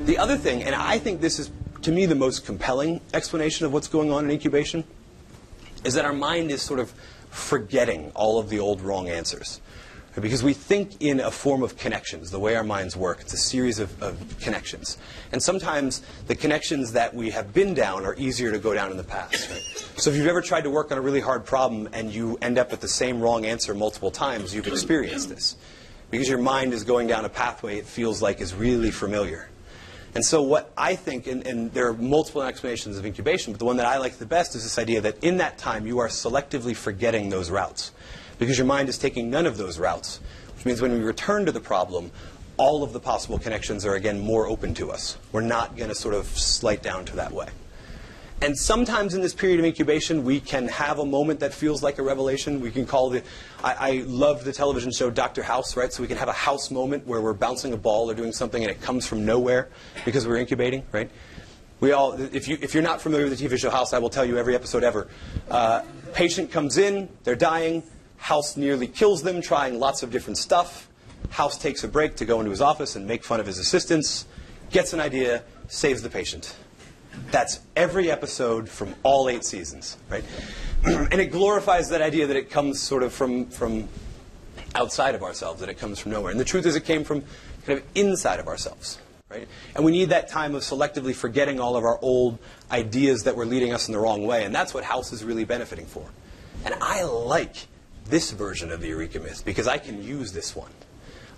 The other thing, and I think this is, to me, the most compelling explanation of what's going on in incubation, is that our mind is sort of forgetting all of the old wrong answers. Because we think in a form of connections, the way our minds work. It's a series of connections. And sometimes the connections that we have been down are easier to go down in the past. Right? So if you've ever tried to work on a really hard problem and you end up with the same wrong answer multiple times, you've experienced this. Because your mind is going down a pathway it feels like is really familiar. And so what I think, and there are multiple explanations of incubation, but the one that I like the best is this idea that in that time you are selectively forgetting those routes. Because your mind is taking none of those routes, which means when we return to the problem, all of the possible connections are, again, more open to us. We're not going to sort of slide down to that way. And sometimes in this period of incubation, we can have a moment that feels like a revelation. We can call the, I love the television show Dr. House, right? So we can have a house moment where we're bouncing a ball or doing something and it comes from nowhere because we're incubating, right? We all, if you're not familiar with the TV show House, I will tell you every episode ever. Patient comes in, they're dying. House nearly kills them, trying lots of different stuff. House takes a break to go into his office and make fun of his assistants, gets an idea, saves the patient. That's every episode from all 8 seasons, right? And it glorifies that idea that it comes sort of from outside of ourselves, that it comes from nowhere. And the truth is it came from kind of inside of ourselves, right? And we need that time of selectively forgetting all of our old ideas that were leading us in the wrong way. And that's what House is really benefiting for. And I like this version of the Eureka myth because I can use this one.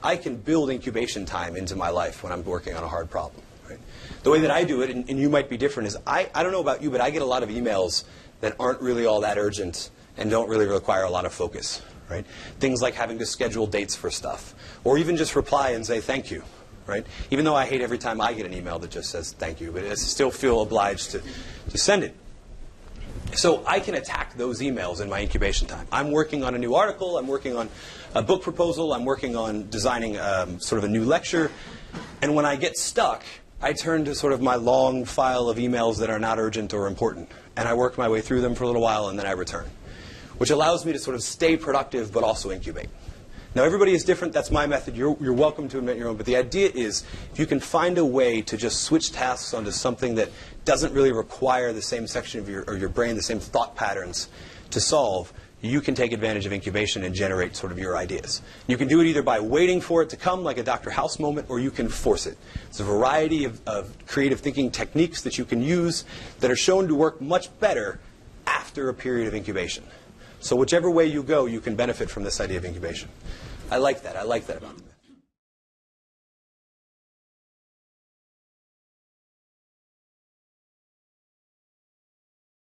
I can build incubation time into my life when I'm working on a hard problem. Right? The way that I do it, and you might be different, is I don't know about you, but I get a lot of emails that aren't really all that urgent and don't really require a lot of focus. Right? Things like having to schedule dates for stuff, or even just reply and say thank you. Right? Even though I hate every time I get an email that just says thank you, but I still feel obliged to send it. So I can attack those emails in my incubation time. I'm working on a new article. I'm working on a book proposal. I'm working on designing sort of a new lecture. And when I get stuck, I turn to sort of my long file of emails that are not urgent or important. And I work my way through them for a little while, and then I return, which allows me to sort of stay productive but also incubate. Now, everybody is different. That's my method. You're welcome to invent your own. But the idea is if you can find a way to just switch tasks onto something that doesn't really require the same section of your brain, the same thought patterns to solve, you can take advantage of incubation and generate sort of your ideas. You can do it either by waiting for it to come, like a Dr. House moment, or you can force it. It's a variety of creative thinking techniques that you can use that are shown to work much better after a period of incubation. So whichever way you go, you can benefit from this idea of incubation. I like that. I like that about it.